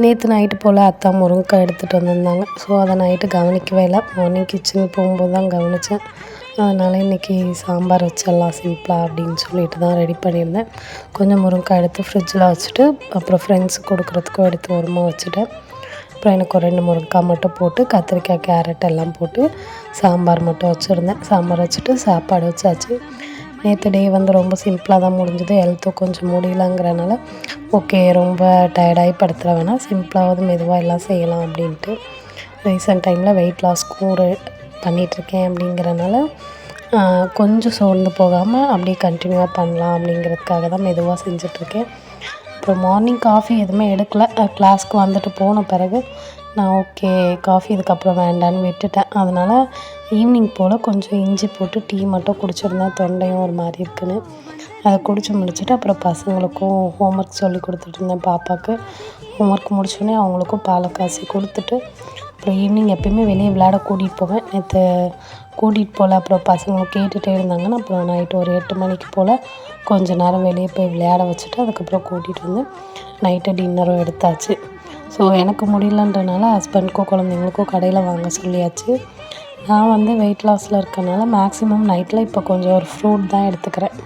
நேற்று நைட்டு போல் அத்தா முருங்கைக்காய் எடுத்துகிட்டு வந்திருந்தாங்க. ஸோ அதை நைட்டு கவனிக்கவே இல்லை. மார்னிங் கிச்சனுக்கு போகும்போது தான் கவனித்தேன். அதனால் இன்றைக்கி சாம்பார் வச்சிடலாம் சிம்பிளாக அப்படின்னு சொல்லிட்டு தான் ரெடி பண்ணியிருந்தேன். கொஞ்சம் முருங்கைக்காய் எடுத்து ஃப்ரிட்ஜில் வச்சுட்டு அப்புறம் ஃப்ரெண்ட்ஸுக்கு கொடுக்குறதுக்கும் எடுத்து ஓரமாக வச்சுட்டேன். அப்புறம் எனக்கு ஒரு 2 முருங்கைக்காய் மட்டும் போட்டு கத்திரிக்காய் கேரட் எல்லாம் போட்டு சாம்பார் மட்டும் வச்சுருந்தேன். சாம்பார் வச்சுட்டு சாப்பாடு வச்சாச்சு. நேற்று டே ரொம்ப சிம்பிளாக தான் முடிஞ்சுது. ஹெல்த்தும் கொஞ்சம் முடியலங்கிறனால ஓகே ரொம்ப டயர்டாகி படுத்துற வேணாம், சிம்பிளாவது மெதுவாக எல்லாம் செய்யலாம் அப்படின்ட்டு. ரீசெண்ட் டைமில் வெயிட் லாஸ்க்கும் பண்ணிகிட்ருக்கேன் அப்படிங்கிறனால கொஞ்சம் சோர்ந்து போகாமல் அப்படியே கண்டினியூவாக பண்ணலாம் அப்படிங்கிறதுக்காக தான் மெதுவாக செஞ்சிட்ருக்கேன். அப்புறம் மார்னிங் காஃபி எதுவுமே எடுக்கலை. கிளாஸ்க்கு வந்துட்டு போன பிறகு நான் ஓகே காஃபி இதுக்கப்புறம் வேண்டான்னு விட்டுட்டேன். அதனால் ஈவினிங் போல் கொஞ்சம் இஞ்சி போட்டு டீ மட்டும் குடிச்சிருந்தேன். தொண்டையும் ஒரு மாதிரி இருக்குன்னு அதை குடித்து முடிச்சுட்டு அப்புறம் பசங்களுக்கும் ஹோம்ஒர்க் சொல்லி கொடுத்துட்ருந்தேன். பாப்பாவுக்கு ஹோம்ஒர்க் முடிச்சோடனே அவங்களுக்கும் பாலை காய்ச்சி கொடுத்துட்டு அப்புறம் ஈவினிங் எப்போயுமே வெளியே விளையாட கூட்டிகிட்டு போவேன். நேற்று கூட்டிகிட்டு போகல. அப்புறம் பசங்களும் கேட்டுகிட்டே இருந்தாங்கன்னா அப்புறம் நைட்டு ஒரு 8 மணிக்கு போல் கொஞ்சம் நேரம் வெளியே போய் விளையாட வச்சுட்டு அதுக்கப்புறம் கூட்டிகிட்டு வந்து நைட்டு டின்னரும் எடுத்தாச்சு. ஸோ எனக்கு முடியலன்றனால ஹஸ்பண்ட்க்கும் குழந்தைங்களுக்கும் கடையில் வாங்க சொல்லியாச்சு. நான் வெயிட் லாஸில் இருக்கனால மேக்ஸிமம் நைட்டில் இப்போ கொஞ்சம் ஒரு ஃப்ரூட் தான் எடுத்துக்கிறேன்.